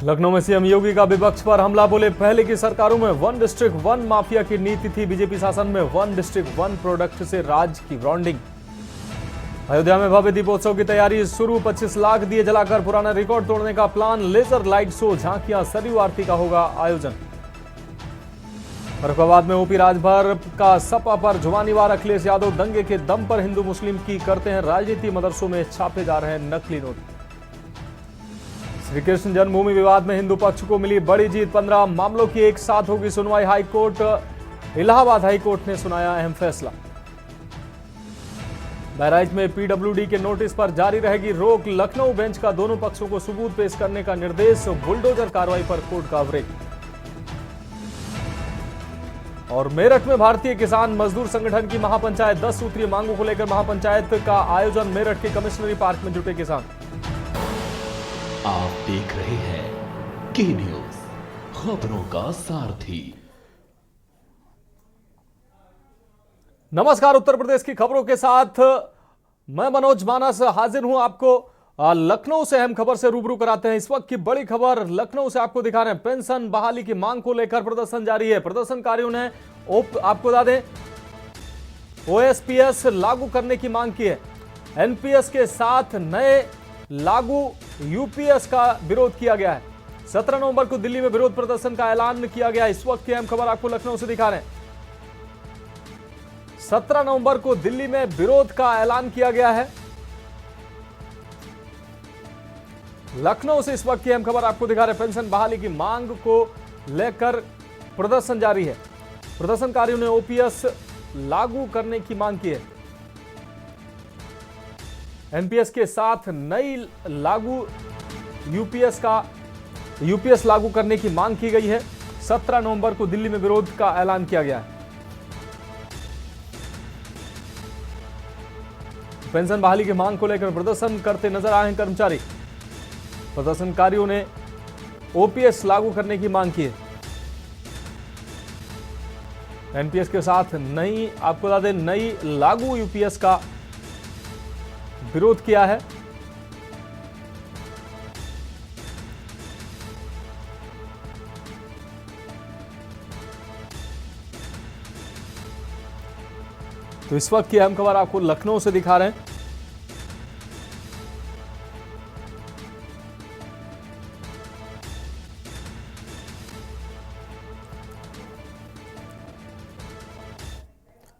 लखनऊ में सीएम योगी का विपक्ष पर हमला, बोले पहले की सरकारों में वन डिस्ट्रिक्ट वन माफिया की नीति थी, बीजेपी शासन में वन डिस्ट्रिक्ट वन प्रोडक्ट से राज की ब्रांडिंग। अयोध्या में भव्य दीपोत्सव की तैयारी शुरू, 25 लाख दिए जलाकर पुराना रिकॉर्ड तोड़ने का प्लान, लेजर लाइट शो, झांकियां, सरयू आरती का होगा आयोजन। फर्रुखाबाद में ओपी राजभर का सपा पर जुबानी वार, अखिलेश यादव दंगे के दम पर हिंदू मुस्लिम की करते हैं राजनीति, मदरसों में छापे जा रहे हैं नकली नोट। श्री कृष्ण जन्मभूमि विवाद में हिंदू पक्ष को मिली बड़ी जीत, 15 मामलों की एक साथ होगी सुनवाई, हाईकोर्ट इलाहाबाद हाईकोर्ट ने सुनाया अहम फैसला। बहराइच में पीडब्ल्यूडी के नोटिस पर जारी रहेगी रोक, लखनऊ बेंच का दोनों पक्षों को सबूत पेश करने का निर्देश, बुलडोजर कार्रवाई पर कोर्ट का ब्रेक। और मेरठ में भारतीय किसान मजदूर संगठन की महापंचायत, 10 सूत्रीय मांगों को लेकर महापंचायत का आयोजन, मेरठ के कमिश्नरी पार्क में जुटे किसान। आप देख रहे हैं के न्यूज, खबरों का सारथी। नमस्कार, उत्तर प्रदेश की खबरों के साथ मैं मनोज मानस हाजिर हूं। आपको लखनऊ से अहम खबर से रूबरू कराते हैं। इस वक्त की बड़ी खबर लखनऊ से आपको दिखा रहे हैं। पेंशन बहाली की मांग को लेकर प्रदर्शन जारी है। प्रदर्शनकारियों ने आपको बता दें ओएसपीएस लागू करने की मांग की है। एनपीएस के साथ नए लागू यूपीएस का विरोध किया गया है। 17 नवंबर को दिल्ली में विरोध प्रदर्शन का ऐलान किया गया। इस वक्त की अहम खबर आपको लखनऊ से दिखा रहे हैं। 17 नवंबर को दिल्ली में विरोध का ऐलान किया गया है। लखनऊ से इस वक्त की अहम खबर आपको दिखा रहे हैं। पेंशन बहाली की मांग को लेकर प्रदर्शन जारी है। प्रदर्शनकारियों ने ओपीएस लागू करने की मांग की है। एनपीएस के साथ नई लागू यूपीएस लागू करने की मांग की गई है। 17 नवंबर को दिल्ली में विरोध का ऐलान किया गया है। पेंशन बहाली की मांग को लेकर प्रदर्शन करते नजर आए हैं कर्मचारी। प्रदर्शनकारियों ने ओपीएस लागू करने की मांग की है। एनपीएस के साथ आपको बता दें नई लागू यूपीएस का विरोध किया है। तो इस वक्त की अहम खबर आपको लखनऊ से दिखा रहे हैं।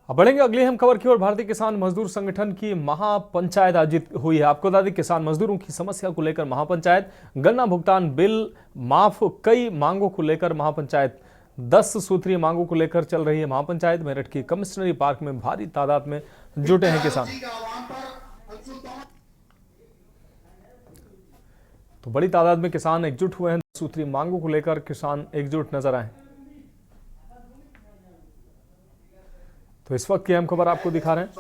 अब बढ़ेंगे अगली अहम खबर की ओर। भारतीय किसान मजदूर संगठन की महापंचायत आयोजित हुई है। आपको बता दें किसान मजदूरों की समस्या को लेकर महापंचायत, गन्ना भुगतान बिल माफ, कई मांगों को लेकर महापंचायत, 10 सूत्रीय मांगों को लेकर चल रही है महापंचायत। मेरठ की कमिश्नरी पार्क में भारी तादाद में जुटे हैं किसान। तो बड़ी तादाद में किसान एकजुट हुए हैं। सूत्रीय मांगों को लेकर किसान एकजुट नजर आए। तो इस वक्त की अहम खबर आपको दिखा रहे हैं।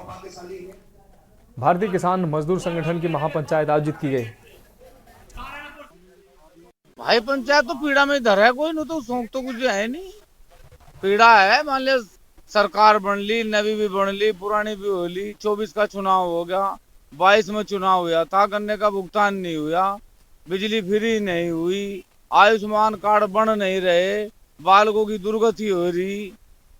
भारतीय किसान मजदूर संगठन की महापंचायत आयोजित की गई। भाई पंचायत तो पीड़ा में इधर है, कोई न तो शौक तो कुछ है नहीं। पीड़ा है, मान लिया सरकार बन ली, नवी भी बन ली, पुरानी भी हो ली, 24 का चुनाव हो गया, 22 में चुनाव हुआ था, गन्ने का भुगतान नहीं हुआ, बिजली फ्री नहीं हुई, आयुष्मान कार्ड बन नहीं रहे, बालकों की दुर्गति हो रही,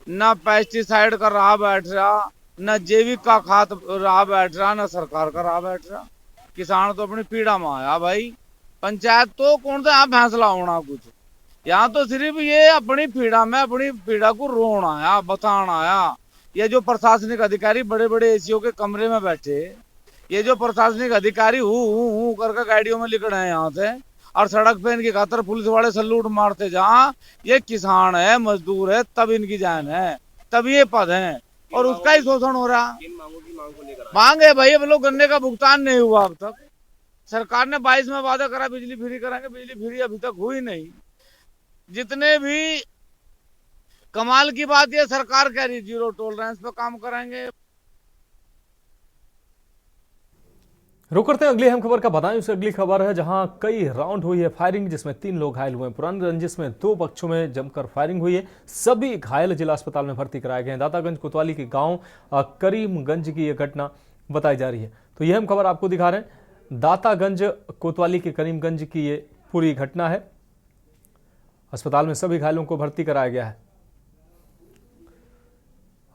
न पेस्टिसाइड का रहा बैठ रहा, न जैविक का खाद रहा बैठ रहा, न सरकार का रहा बैठ रहा। किसान तो अपनी पीड़ा में आया भाई। पंचायत तो कौन सा यहाँ फैसला होना कुछ, यहाँ तो सिर्फ ये अपनी पीड़ा में अपनी पीड़ा को रोना आया, बताना आया। ये जो प्रशासनिक अधिकारी बड़े बड़े एसीओ के कमरे में बैठे, ये जो प्रशासनिक अधिकारी हूँ करके गाड़ियों में लिख रहे हैं यहाँ से, और सड़क पे इनकी खातर पुलिस वाले सलूट मारते जहाँ, ये किसान है, मजदूर है, तब इनकी जान है, तब ये पद है, और उसका ही शोषण हो रहा। मांग है भाई, अब लोग गन्ने का भुगतान नहीं हुआ अब तक। सरकार ने 22 में वादा करा बिजली फ्री कराएंगे, बिजली फ्री अभी तक हुई नहीं। जितने भी कमाल की बात ये सरकार कह रही 0 टॉलरेंस पे काम कराएंगे। रुक करते हैं अगली अहम खबर का। बदायूं से अगली खबर है, जहां कई राउंड हुई है फायरिंग, जिसमें 3 लोग घायल हुए हैं। पुरानी रंजिश में 2 पक्षों में जमकर फायरिंग हुई है। सभी घायल जिला अस्पताल में भर्ती कराए गए हैं। दातागंज कोतवाली के गांव करीमगंज की यह घटना बताई जा रही है। तो यह हम खबर आपको दिखा रहे हैं। दातागंज कोतवाली के करीमगंज की ये पूरी घटना है। अस्पताल में सभी घायलों को भर्ती कराया गया है।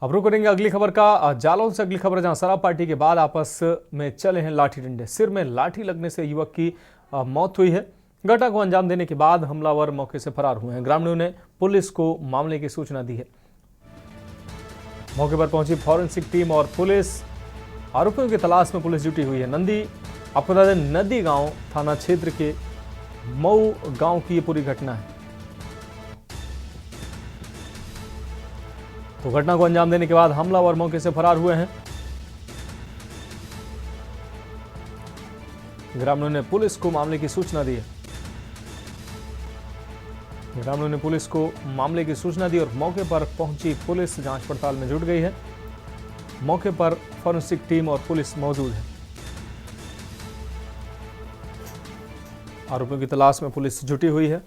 अब रुक करेंगे अगली खबर का जालौन से। अगली खबर जहां शराब पार्टी के बाद आपस में चले हैं लाठी डंडे। सिर में लाठी लगने से युवक की मौत हुई है। घटना को अंजाम देने के बाद हमलावर मौके से फरार हुए हैं। ग्रामीणों ने पुलिस को मामले की सूचना दी है। मौके पर पहुंची फॉरेंसिक टीम और पुलिस, आरोपियों की तलाश में पुलिस जुटी हुई है। आपको बता दें नदी गांव थाना क्षेत्र के मऊ गांव की ये पूरी घटना है। तो घटना को अंजाम देने के बाद हमलावर मौके से फरार हुए हैं। ग्रामीणों ने पुलिस को मामले की सूचना दी है। ग्रामीणों ने पुलिस को मामले की सूचना दी और मौके पर पहुंची पुलिस जांच पड़ताल में जुट गई है। मौके पर फॉरेंसिक टीम और पुलिस मौजूद है। आरोपियों की तलाश में पुलिस जुटी हुई है।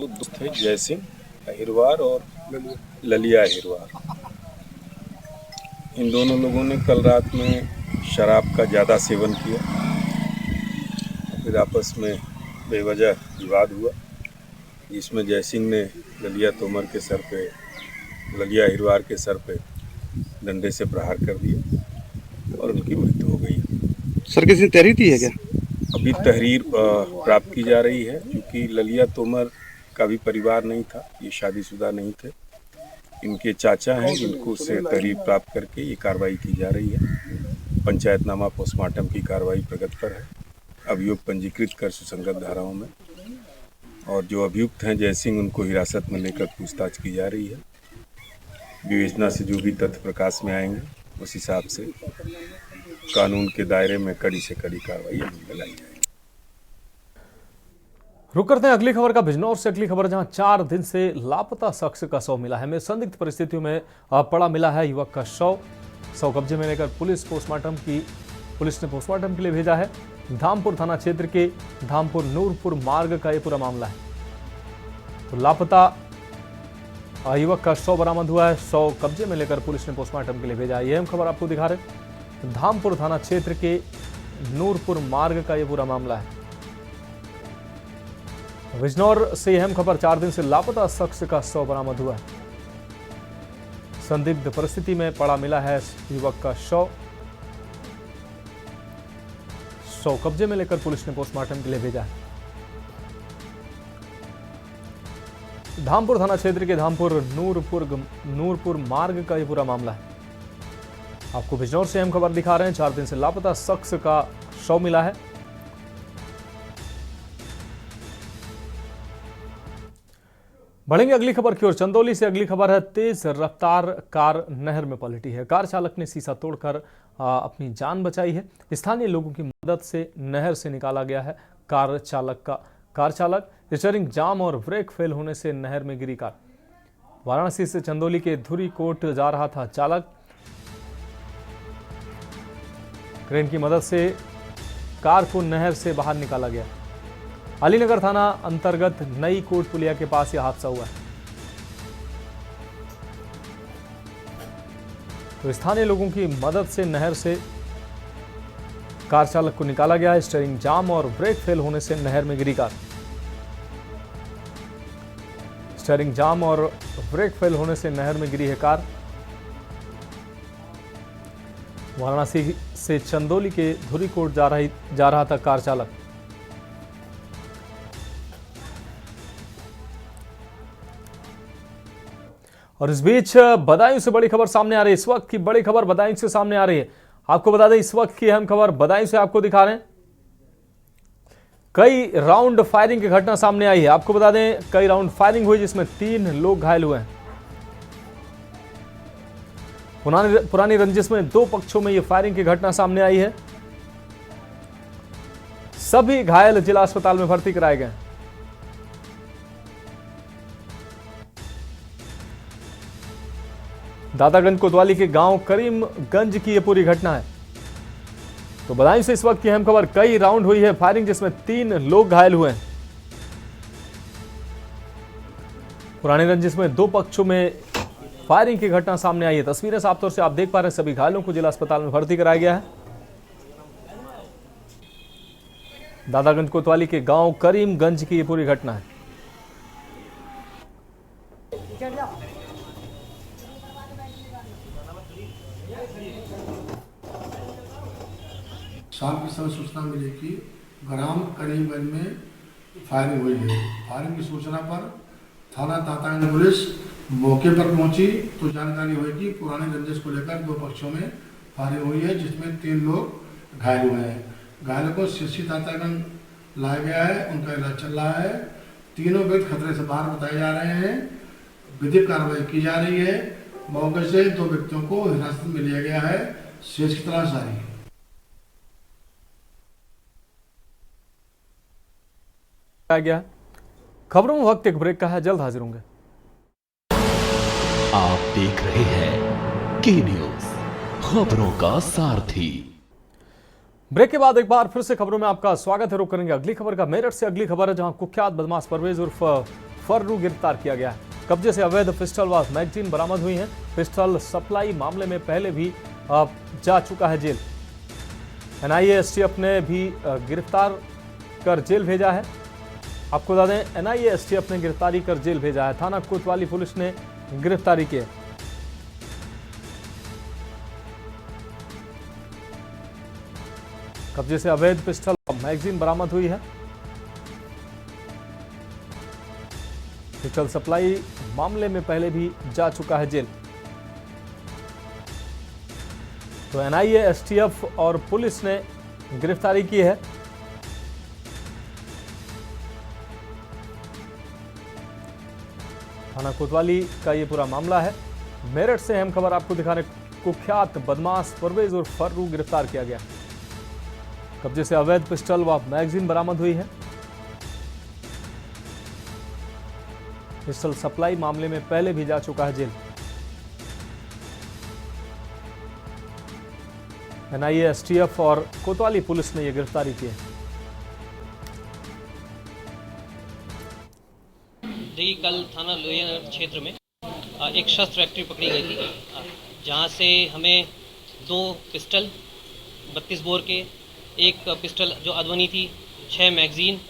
दोस्त थे जय सिंह अहिरवार और ललिया अहिरवार। इन दोनों लोगों ने कल रात में शराब का ज़्यादा सेवन किया, फिर आपस में बेवजह विवाद हुआ, जिसमें जय सिंह ने ललिया तोमर के सर पे, ललिया अहिरवार के सर पे डंडे से प्रहार कर दिया और उनकी मृत्यु हो गई। सर किसी ने तहरीर दी है क्या? अभी तहरीर प्राप्त की जा रही है, क्योंकि ललिया तोमर का भी परिवार नहीं था, ये शादीशुदा नहीं थे। इनके चाचा हैं जिनको से तहरीर प्राप्त करके ये कार्रवाई की जा रही है। पंचायतनामा पोस्टमार्टम की कार्रवाई प्रगति पर है। अभियोग पंजीकृत कर सुसंगत धाराओं में, और जो अभियुक्त हैं जय सिंह, उनको हिरासत में लेकर पूछताछ की जा रही है। विवेचना से जो भी तथ्य प्रकाश में आएंगे उस हिसाब से कानून के दायरे में कड़ी से कड़ी कार्रवाई लाई जाएगी। रुक करते हैं अगली खबर का बिजनौर से। अगली खबर जहां 4 दिन से लापता शख्स का शव मिला है। में संदिग्ध परिस्थितियों में पड़ा मिला है युवक का शव कब्जे में लेकर पुलिस ने पोस्टमार्टम के लिए भेजा है। धामपुर थाना क्षेत्र के धामपुर नूरपुर मार्ग का यह पूरा मामला है। तो लापता युवक का शव बरामद हुआ है। शव कब्जे में लेकर पुलिस ने पोस्टमार्टम के लिए भेजा है। यह हम खबर आपको दिखा रहे। धामपुर थाना क्षेत्र के नूरपुर मार्ग का यह पूरा मामला है। बिजनौर से अहम खबर, 4 दिन से लापता शख्स का शव बरामद हुआ है। संदिग्ध परिस्थिति में पड़ा मिला है युवक का शव कब्जे में लेकर पुलिस ने पोस्टमार्टम के लिए भेजा है। धामपुर थाना क्षेत्र के धामपुर नूरपुर मार्ग का यह पूरा मामला है। आपको बिजनौर से अहम खबर दिखा रहे हैं। 4 दिन से लापता शख्स का शव मिला है। बढ़ेंगे अगली खबर की ओर। चंदौली से अगली खबर है। तेज रफ्तार कार नहर में पलटी है। कार चालक ने शीशा तोड़कर अपनी जान बचाई है। स्थानीय लोगों की मदद से नहर से निकाला गया है कार चालक। स्टीयरिंग जाम और ब्रेक फेल होने से नहर में गिरी कार। वाराणसी से चंदौली के धुरीकोट जा रहा था चालक। क्रेन की मदद से कार को नहर से बाहर निकाला गया। अलीनगर थाना अंतर्गत नई कोट पुलिया के पास यह हादसा हुआ है। तो स्थानीय लोगों की मदद से नहर से कार चालक को निकाला गया है। स्टीयरिंग जाम और ब्रेक फेल होने से नहर में गिरी कार। स्टीयरिंग जाम और ब्रेक फेल होने से नहर में गिरी है कार। वाराणसी से चंदौली के धुरीकोट जा रहा था कार चालक। और इस बीच बदायूं से बड़ी खबर सामने आ रही है। इस वक्त की बड़ी खबर बदायूं से सामने आ रही है। आपको बता दें इस वक्त की अहम खबर बदायूं से आपको दिखा रहे हैं। कई राउंड फायरिंग की घटना सामने आई है। आपको बता दें कई राउंड फायरिंग हुई जिसमें 3 लोग घायल हुए हैं। पुरानी रंजिश में 2 पक्षों में यह फायरिंग की घटना सामने आई है। सभी घायल जिला अस्पताल में भर्ती कराए गए। दादागंज कोतवाली के गांव करीमगंज की यह पूरी घटना है। तो बदायूं से इस वक्त की अहम खबर, कई राउंड हुई है फायरिंग जिसमें 3 लोग घायल हुए हैं। पुरानी रंजिश में 2 पक्षों में फायरिंग की घटना सामने आई है। तस्वीरें साफ तौर से आप देख पा रहे हैं। सभी घायलों को जिला अस्पताल में भर्ती कराया गया है। दादागंज कोतवाली के गांव करीमगंज की ये पूरी घटना है। शाम के समय सूचना मिली कि ग्राम करीमगंज में फायरिंग हुई है। फायरिंग की सूचना पर थाना तातागंज पुलिस मौके पर पहुंची तो जानकारी हुई कि पुराने रंजिश को लेकर दो पक्षों में फायरिंग हुई है, जिसमें 3 लोग घायल हुए हैं। घायलों को सीसी तातागंज लाया गया है, उनका इलाज चल रहा है। तीनों व्यक्ति खतरे से बाहर बताए जा रहे हैं। विधिक कार्रवाई की जा रही है। मौके से 2 व्यक्तियों को हिरासत में लिया गया है। शेष की तलाश जारी है। गया खबरों में वक्त एक ब्रेक का है, जल्द हाजिर होंगे। आप देख रहे हैं के न्यूज, खबरों का सारथी। ब्रेक के बाद एक बार फिर से खबरों में आपका स्वागत है। रुक करेंगे अगली खबर का। मेरठ से अगली खबर है, जहां कुख्यात बदमाश परवेज उर्फ फर्रू गिरफ्तार किया गया है। कब्जे से अवैध पिस्टल व मैगजीन बरामद हुई हैं। पिस्टल सप्लाई मामले में पहले भी जा चुका है जेल। एनआईए एसटीएफ ने भी गिरफ्तार कर जेल भेजा है। आपको बता दें, एनआईए एसटीएफ ने गिरफ्तारी कर जेल भेजा है। थाना कोतवाली पुलिस ने गिरफ्तारी की है। कब्जे से अवैध पिस्टल और मैगजीन बरामद हुई है। पिस्टल सप्लाई मामले में पहले भी जा चुका है जेल। तो एनआईए एसटीएफ और पुलिस ने गिरफ्तारी की है। थाना कोतवाली का ये पूरा मामला है। मेरठ से अहम खबर आपको दिखाने, कुख्यात बदमाश परवेज उर्फ फर्रू गिरफ्तार किया गया। कब्जे से अवैध पिस्टल व मैगजीन बरामद हुई है। पिस्टल सप्लाई मामले में पहले भी जा चुका है जेल। एनआईए एसटीएफ और कोतवाली पुलिस ने यह गिरफ्तारी की है। देखिए, कल थाना लोहिया नगर क्षेत्र में एक शस्त्र फैक्ट्री पकड़ी गई थी, जहां से हमें 2 पिस्टल 32 बोर के, एक पिस्टल जो अधवनी थी, 6 मैगजीन,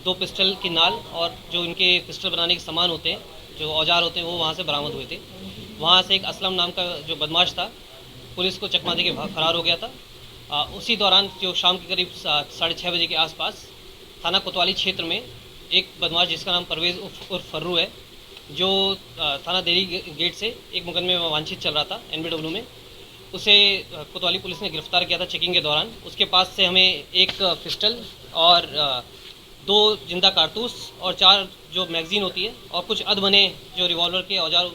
2 पिस्टल की नाल और जो इनके पिस्टल बनाने के सामान होते हैं, जो औजार होते हैं, वो वहां से बरामद हुए थे। वहां से एक असलम नाम का जो बदमाश था, पुलिस को चकमा देके फरार हो गया था। उसी दौरान जो शाम के करीब 6:30 बजे के आसपास थाना कोतवाली क्षेत्र में एक बदमाश जिसका नाम परवेज उर्फ फर्रू है, जो थाना देरी गेट से एक मुकदमे में वांछित चल रहा था एनबीडब्ल्यू में, उसे कोतवाली पुलिस ने गिरफ्तार किया था चेकिंग के दौरान। उसके पास से हमें एक पिस्टल और 2 जिंदा कारतूस और 4 जो मैगजीन होती है और कुछ अधबने जो रिवॉल्वर के औजार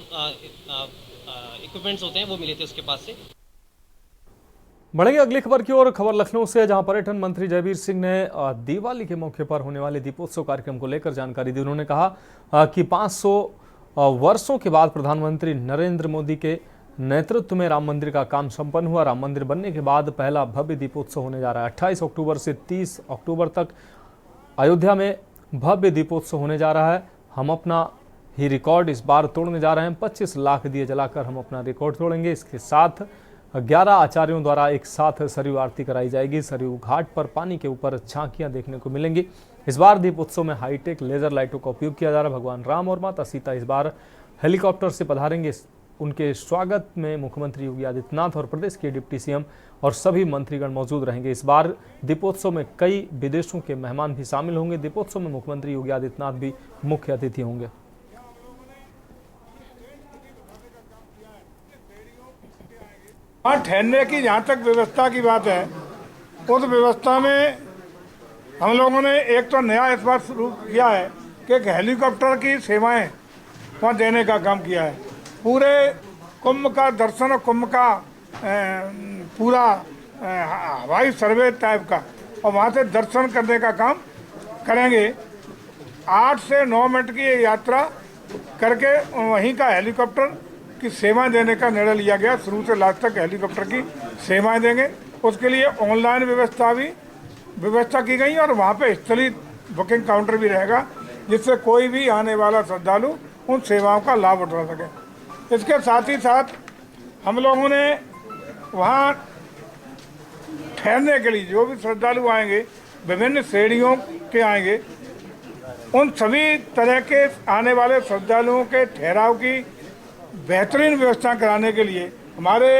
इक्विपमेंट्स होते हैं वो मिले थे उसके पास से। बढ़ेंगे अगली खबर की ओर। खबर लखनऊ से, जहां पर्यटन मंत्री जयवीर सिंह ने दिवाली के मौके पर होने वाले दीपोत्सव कार्यक्रम को लेकर जानकारी दी। उन्होंने कहा कि 500 वर्षों के बाद प्रधानमंत्री नरेंद्र मोदी के नेतृत्व में राम मंदिर का काम संपन्न हुआ। राम मंदिर बनने के बाद पहला भव्य दीपोत्सव होने जा रहा है। 28 अक्टूबर से 30 अक्टूबर तक अयोध्या में भव्य दीपोत्सव होने जा रहा है। हम अपना ही रिकॉर्ड इस बार तोड़ने जा रहे हैं। 25 लाख दिए जलाकर हम अपना रिकॉर्ड तोड़ेंगे। इसके साथ 11 आचार्यों द्वारा एक साथ सरयू आरती कराई जाएगी। सरयू घाट पर पानी के ऊपर झांकियां देखने को मिलेंगी। इस बार दीपोत्सव में हाईटेक लेजर लाइटों का उपयोग किया जा रहा है। भगवान राम और माता सीता इस बार हेलीकॉप्टर से पधारेंगे। उनके स्वागत में मुख्यमंत्री योगी आदित्यनाथ और प्रदेश के डिप्टी सीएम और सभी मंत्रीगण मौजूद रहेंगे। इस बार दीपोत्सव में कई विदेशों के मेहमान भी शामिल होंगे। दीपोत्सव में मुख्यमंत्री योगी आदित्यनाथ भी मुख्य अतिथि होंगे। वहाँ ठहरने की जहाँ तक व्यवस्था की बात है, उस व्यवस्था में हम लोगों ने एक तो नया इस बार शुरू किया है कि एक हेलीकॉप्टर की सेवाएं वहाँ देने का काम किया है। पूरे कुंभ का दर्शन और कुंभ का पूरा हवाई सर्वे टाइप का, और वहाँ से दर्शन करने का काम करेंगे। 8 से 9 मिनट की ये यात्रा करके वहीं का हेलीकॉप्टर की सेवाएं देने का निर्णय लिया गया। शुरू से लास्ट तक हेलीकॉप्टर की सेवाएं देंगे। उसके लिए ऑनलाइन व्यवस्था की गई और वहाँ पे स्थलीय बुकिंग काउंटर भी रहेगा, जिससे कोई भी आने वाला श्रद्धालु उन सेवाओं का लाभ उठा सके। इसके साथ ही साथ हम लोगों ने वहाँ ठहरने के लिए जो भी श्रद्धालु आएंगे विभिन्न श्रेणियों के आएंगे, उन सभी तरह के आने वाले श्रद्धालुओं के ठहराव की बेहतरीन व्यवस्था कराने के लिए हमारे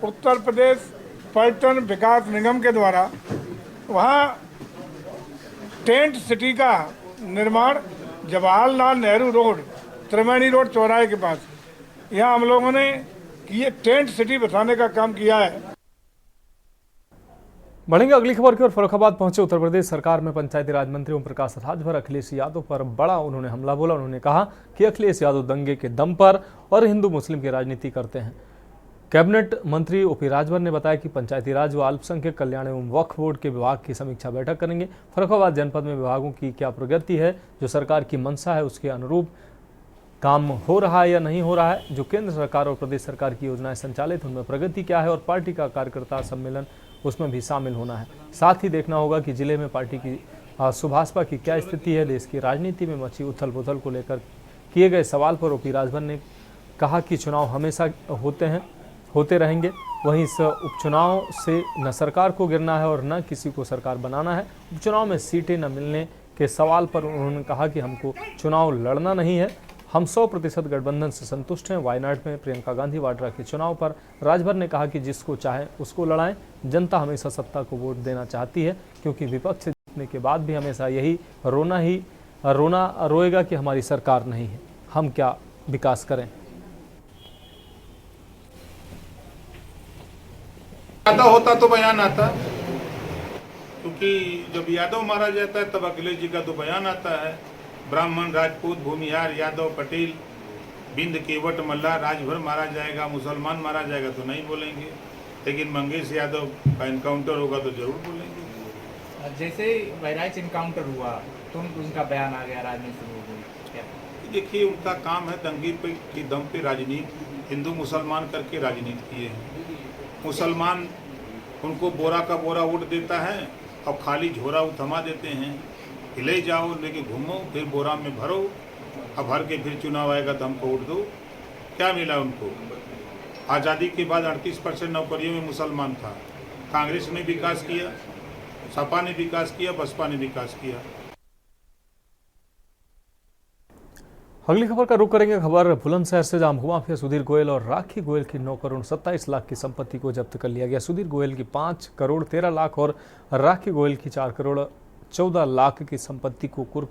उत्तर प्रदेश पर्यटन विकास निगम के द्वारा वहाँ टेंट सिटी का निर्माण जवाहरलाल नेहरू रोड, त्रिवेणी रोड चौराहे के पास, यहाँ हम लोगों ने ये टेंट सिटी बसाने का काम किया है। बढ़ेंगे अगली खबर की ओर। फर्रुखाबाद पहुंचे उत्तर प्रदेश सरकार में पंचायती राज मंत्री ओम प्रकाश राजभर अखिलेश यादव पर बड़ा उन्होंने हमला बोला। उन्होंने कहा कि अखिलेश यादव दंगे के दम पर और हिंदू मुस्लिम की राजनीति करते हैं। कैबिनेट मंत्री ओपी राजभर ने बताया कि पंचायती राज व अल्पसंख्यक कल्याण एवं वक्फ बोर्ड के विभाग की समीक्षा बैठक करेंगे। फर्रुखाबाद जनपद में विभागों की क्या प्रगति है, जो सरकार की मंशा है उसके अनुरूप काम हो रहा है या नहीं हो रहा है, जो केंद्र सरकार और प्रदेश सरकार की योजनाएं संचालित उनमें प्रगति क्या है और पार्टी का कार्यकर्ता सम्मेलन उसमें भी शामिल होना है। साथ ही देखना होगा कि जिले में पार्टी की सुभाषपा की क्या स्थिति है। देश की राजनीति में मची उथल पुथल को लेकर किए गए सवाल पर ओपी राजभर ने कहा कि चुनाव हमेशा होते रहेंगे। वहीं इस उपचुनाव से न सरकार को गिरना है और न किसी को सरकार बनाना है। उपचुनाव में सीटें न मिलने के सवाल पर उन्होंने कहा कि हमको चुनाव लड़ना नहीं है, हम 100% गठबंधन से संतुष्ट हैं। वायनाड में प्रियंका गांधी वाड्रा के चुनाव पर राजभर ने कहा कि जिसको चाहे उसको लड़ाएं, जनता हमेशा सत्ता को वोट देना चाहती है, क्योंकि विपक्ष से जीतने के बाद भी हमेशा यही रोना रोएगा कि हमारी सरकार नहीं है, हम क्या विकास करें। होता तो बयान आता, क्योंकि जब यादव मारा जाता है तब अखिलेश जी का तो बयान आता है। ब्राह्मण, राजपूत, भूमिहार, यादव, पटेल, बिंद, केवट, मल्ला, राजभर मारा जाएगा, मुसलमान मारा जाएगा तो नहीं बोलेंगे, लेकिन मंगेश यादव का इनकाउंटर होगा तो जरूर बोलेंगे। जैसे बहराइच इनकाउंटर हुआ तो उनका बयान आ गया, राजनीति शुरू हो गई। देखिए, उनका काम है दंगे पे की दम पे राजनीति, हिंदू मुसलमान करके राजनीति किए हैं। मुसलमान उनको बोरा का बोरा वोट देता है और खाली झोरा थमा देते हैं, ले जाओ लेके घूमो, फिर बोरा में भरो, अब भर के फिर चुनाव आएगा तो हमको वोट दो। क्या मिला उनको? आज़ादी के बाद 38% नौकरियों में मुसलमान था। कांग्रेस ने विकास किया, सपा ने विकास किया, बसपा ने विकास किया। अगली खबर का रुख करेंगे खबर बुलंदशहर से, जहां भूमाफिया सुधीर गोयल और राखी गोयल की 9 करोड़ 27 लाख की संपत्ति को जब्त कर लिया गया। सुधीर गोयल की 5 करोड़ 13 लाख और राखी गोयल की 4 करोड़ 14 लाख की संपत्ति को कुर्क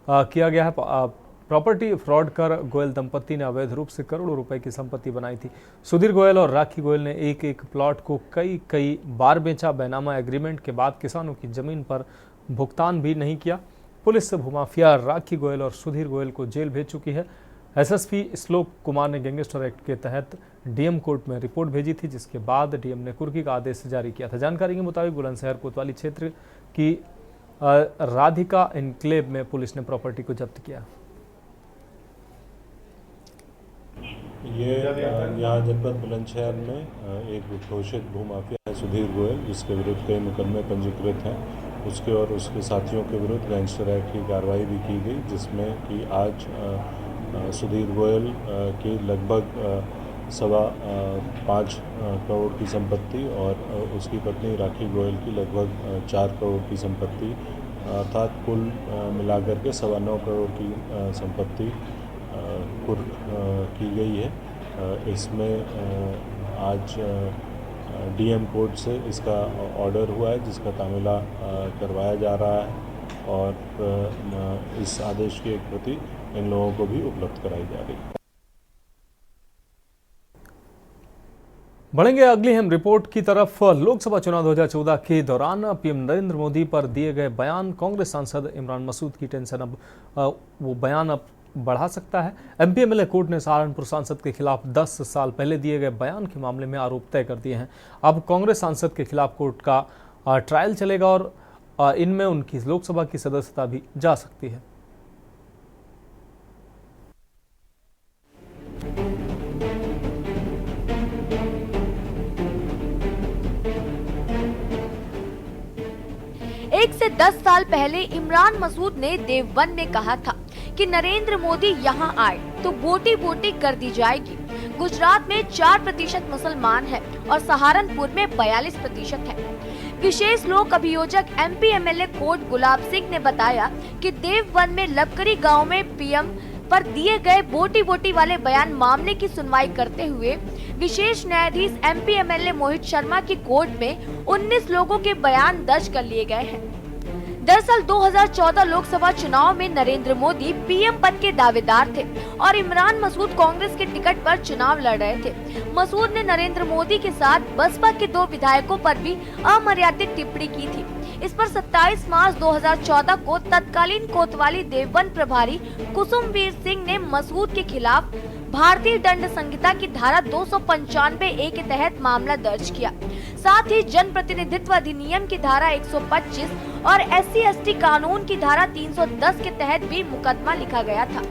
किया गया है। प्रॉपर्टी फ्रॉड कर गोयल दंपति ने अवैध रूप से करोड़ों रुपए की संपत्ति बनाई थी। सुधीर गोयल और राखी गोयल ने एक प्लॉट को कई बार बेचा। बैनामा एग्रीमेंट के बाद किसानों की जमीन पर भुगतान भी नहीं किया। पुलिस भूमाफिया राखी गोयल और सुधीर गोयल को जेल भेज चुकी है। एसएसपी श्लोक कुमार ने गैंगस्टर एक्ट के तहत डीएम कोर्ट में रिपोर्ट भेजी थी, जिसके बाद डीएम ने कुर्की का आदेश जारी किया था। जानकारी के मुताबिक बुलंदशहर कोतवाली क्षेत्र की राधिका एनक्लेव में पुलिस ने प्रॉपर्टी को जब्त किया। ये यहाँ जनपद बुलंदशहर में एक घोषित भूमाफिया है सुधीर गोयल, जिसके विरुद्ध कई मुकदमे पंजीकृत हैं। उसके और उसके साथियों के विरुद्ध गैंगस्टर एक्ट की कार्रवाई भी की गई, जिसमें कि आज सुधीर गोयल की लगभग 5.25 करोड़ की संपत्ति और उसकी पत्नी राखी गोयल की लगभग 4 करोड़ की संपत्ति, अर्थात कुल मिलाकर के 9.25 करोड़ की संपत्ति कुर्क की गई है। इसमें आज डीएम कोर्ट से इसका ऑर्डर हुआ है, जिसका तामीला करवाया जा रहा है और इस आदेश की एक प्रति इन लोगों को भी उपलब्ध कराई जा रही है। बढ़ेंगे अगली हम रिपोर्ट की तरफ। लोकसभा चुनाव 2014 के दौरान पीएम नरेंद्र मोदी पर दिए गए बयान, कांग्रेस सांसद इमरान मसूद की टेंशन अब वो बयान अब बढ़ा सकता है। एमपी एमएलए कोर्ट ने सहारनपुर सांसद के खिलाफ 10 साल पहले दिए गए बयान के मामले में आरोप तय कर दिए हैं। अब कांग्रेस सांसद के खिलाफ कोर्ट का ट्रायल चलेगा और इनमें उनकी लोकसभा की सदस्यता भी जा सकती है। एक से 10 साल पहले इमरान मसूद ने देवबंद में कहा था कि नरेंद्र मोदी यहाँ आए तो बोटी बोटी कर दी जाएगी। गुजरात में 4% मुसलमान है और सहारनपुर में 42% है। विशेष लोक अभियोजक MP MLA coat Gulab Singh ने बताया कि देववन में लबकरी गांव में पीएम पर दिए गए बोटी बोटी वाले बयान मामले की सुनवाई करते हुए विशेष न्यायाधीश MP MLA मोहित शर्मा की कोर्ट में 19 लोगों के बयान दर्ज कर लिए गए हैं। दरअसल 2014 लोकसभा चुनाव में नरेंद्र मोदी पीएम पद के दावेदार थे और इमरान मसूद कांग्रेस के टिकट पर चुनाव लड़ रहे थे। मसूद ने नरेंद्र मोदी के साथ बसपा के 2 विधायकों पर भी अमर्यादित टिप्पणी की थी। इस पर 27 मार्च 2014 को तत्कालीन कोतवाली देवबंद प्रभारी कुसुमवीर सिंह ने मसूद के खिलाफ भारतीय दंड संहिता की धारा 295A के तहत मामला दर्ज किया। साथ ही जन प्रतिनिधित्व अधिनियम की धारा 125 और SC/ST कानून की धारा 310 के तहत भी मुकदमा लिखा गया था।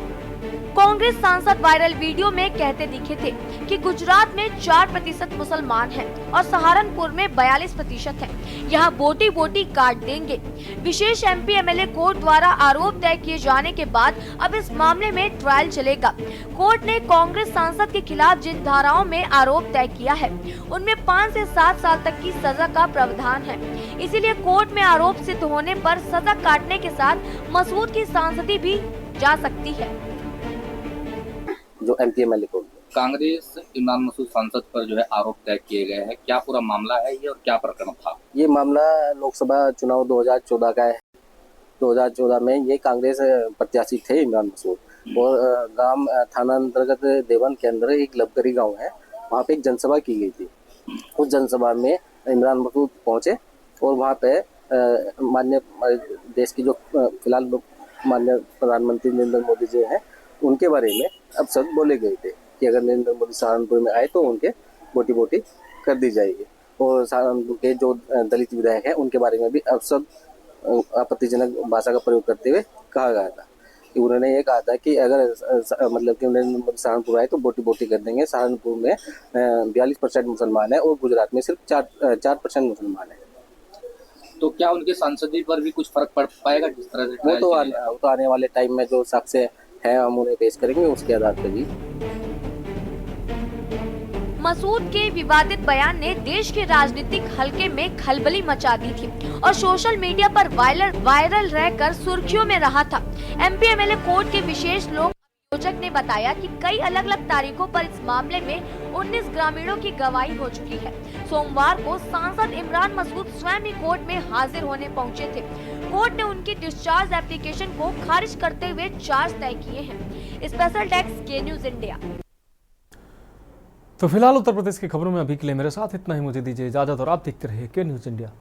कांग्रेस सांसद वायरल वीडियो में कहते दिखे थे कि गुजरात में 4% मुसलमान हैं और सहारनपुर में 42% हैं। यहाँ बोटी बोटी काट देंगे। विशेष MP MLA कोर्ट द्वारा आरोप तय किए जाने के बाद अब इस मामले में ट्रायल चलेगा। कोर्ट ने कांग्रेस सांसद के खिलाफ जिन धाराओं में आरोप तय किया है उनमें 5 से 7 साल तक की सजा का प्रावधान है। इसीलिए कोर्ट में आरोप सिद्ध होने पर सजा काटने के साथ मसूद की सांसदी भी जा सकती है। जो MP MLA को कांग्रेस इमरान मसूद सांसद पर जो है आरोप तय किए गए हैं, क्या पूरा मामला है ये और क्या प्रकरण था? ये मामला लोकसभा चुनाव 2014 का है। 2014 में ये कांग्रेस प्रत्याशी थे इमरान मसूद और गांव थाना अंतर्गत देवन के अंदर एक लबकरी गांव है, वहाँ पे एक जनसभा की गई थी। उस जनसभा में इमरान मसूद पहुंचे और वहाँ पे माननीय देश की जो फिलहाल माननीय प्रधानमंत्री नरेंद्र मोदी जी हैं उनके बारे में अब सब बोले गए थे कि अगर नरेंद्र मोदी सहारनपुर में आए तो उनके बोटी बोटी कर दी जाएगी। और सहारनपुर के जो दलित विधायक हैं उनके बारे में भी अब सब आपत्तिजनक भाषा का प्रयोग करते हुए कहा गया था कि उन्होंने ये कहा था कि अगर मतलब कि नरेंद्र मोदी सहारनपुर आए तो बोटी बोटी कर देंगे। सहारनपुर में 42% मुसलमान है और गुजरात में सिर्फ 4% मुसलमान है। तो क्या उनके सांसदी पर भी कुछ फर्क पड़ पाएगा जिस तरह से? वो तो आने वाले टाइम में जो साक्ष्य है हम उन्हें पेश करेंगे, उसके आधार पर भी। मसूद के विवादित बयान ने देश के राजनीतिक हलके में खलबली मचा दी थी और सोशल मीडिया पर वायरल रहकर सुर्खियों में रहा था। MP MLA कोर्ट के विशेष लोक अभियोजक ने बताया कि कई अलग अलग तारीखों पर इस मामले में 19 ग्रामीणों की गवाही हो चुकी है। सोमवार को सांसद इमरान मसूद स्वयं ही कोर्ट में हाजिर होने पहुंचे थे। कोर्ट ने उनकी डिस्चार्ज एप्लीकेशन को खारिज करते हुए चार्ज तय किए हैं। स्पेशल डेस्क के न्यूज इंडिया। तो फिलहाल उत्तर प्रदेश की खबरों में अभी के लिए मेरे साथ इतना ही। मुझे दीजिए इजाजत और आप देखते रहिए के न्यूज इंडिया।